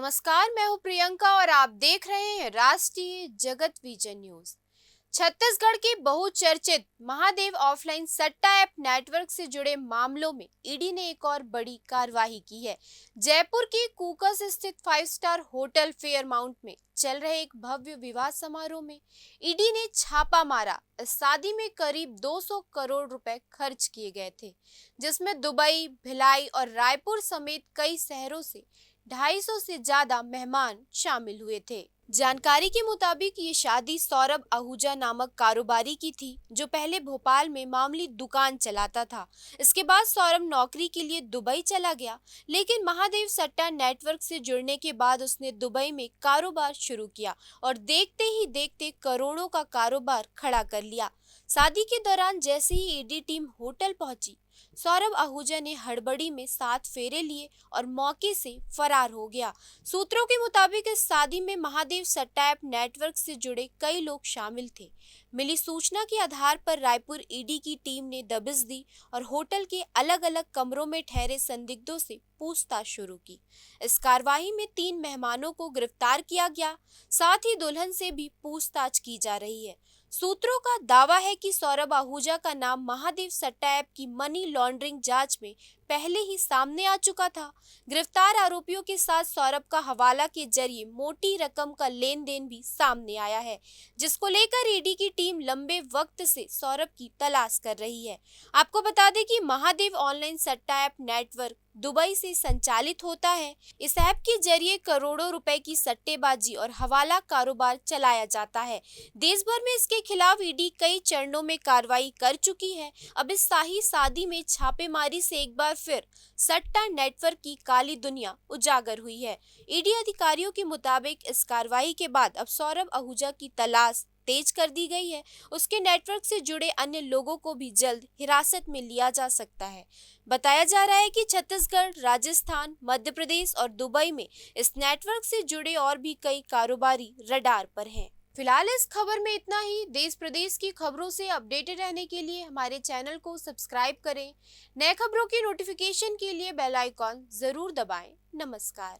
नमस्कार, मैं हूं प्रियंका और आप देख रहे हैं राष्ट्रीय जगत विजन न्यूज। छत्तीसगढ़ के बहुचर्चित महादेव ऑफलाइन सट्टा ऐप नेटवर्क से जुड़े मामलों में ईडी ने एक और बड़ी कार्रवाई की है। जयपुर के कूकस स्थित 5 स्टार होटल फेयरमाउंट में चल रहे एक भव्य विवाह समारोह में ईडी ने छापा मारा। इस शादी में करीब 200 करोड़ रुपए खर्च किए गए थे, जिसमें दुबई, भिलाई और रायपुर समेत कई शहरों से 250 से ज्यादा मेहमान शामिल हुए थे। जानकारी के मुताबिक ये शादी सौरभ आहूजा नामक कारोबारी की थी, जो पहले भोपाल में मामूली दुकान चलाता था। इसके बाद सौरभ नौकरी के लिए दुबई चला गया, लेकिन महादेव सट्टा नेटवर्क से जुड़ने के बाद उसने दुबई में कारोबार शुरू किया और देखते ही देखते करोड़ों का कारोबार खड़ा कर लिया। शादी के दौरान जैसे ही ईडी टीम होटल पहुंची, सौरभ आहूजा ने हड़बड़ी में 7 फेरे लिए और मौके से फरार हो गया। सूत्रों के मुताबिक इस शादी में महादेव सट्टा ऐप नेटवर्क से जुड़े कई लोग शामिल थे। मिली सूचना के आधार पर रायपुर ईडी की टीम ने दबिश दी और होटल के अलग अलग कमरों में ठहरे संदिग्धों से पूछताछ शुरू की। इस कार्रवाई में 3 मेहमानों को गिरफ्तार किया गया, साथ ही दुल्हन से भी पूछताछ की जा रही है। सूत्रों का दावा है कि सौरभ आहूजा का नाम महादेव सट्टा ऐप की मनी लॉन्ड्रिंग जांच में पहले ही सामने आ चुका था। गिरफ्तार आरोपियों के साथ सौरभ का हवाला के जरिए मोटी रकम का लेन देन भी सामने आया है, जिसको लेकर ईडी की टीम लंबे वक्त से सौरभ की तलाश कर रही है। आपको बता दें कि महादेव ऑनलाइन सट्टा ऐप नेटवर्क दुबई से संचालित होता है। इस ऐप के जरिए करोड़ों रुपए की सट्टेबाजी और हवाला कारोबार चलाया जाता है। देश भर में इसके खिलाफ ईडी कई चरणों में कार्रवाई कर चुकी है। अब इस शाही शादी में छापेमारी से एक बार फिर सट्टा नेटवर्क की काली दुनिया उजागर हुई है। ईडी अधिकारियों के मुताबिक इस कार्रवाई के बाद अब सौरभ आहूजा की तलाश तेज कर दी गई है। उसके नेटवर्क से जुड़े अन्य लोगों को भी जल्द हिरासत में लिया जा सकता है। बताया जा रहा है कि छत्तीसगढ़, राजस्थान, मध्य प्रदेश और दुबई में इस नेटवर्क से जुड़े और भी कई कारोबारी रडार पर हैं। फिलहाल इस खबर में इतना ही। देश प्रदेश की खबरों से अपडेटेड रहने के लिए हमारे चैनल को सब्सक्राइब करें। नए खबरों की नोटिफिकेशन के लिए बेल आइकॉन जरूर दबाएं। नमस्कार।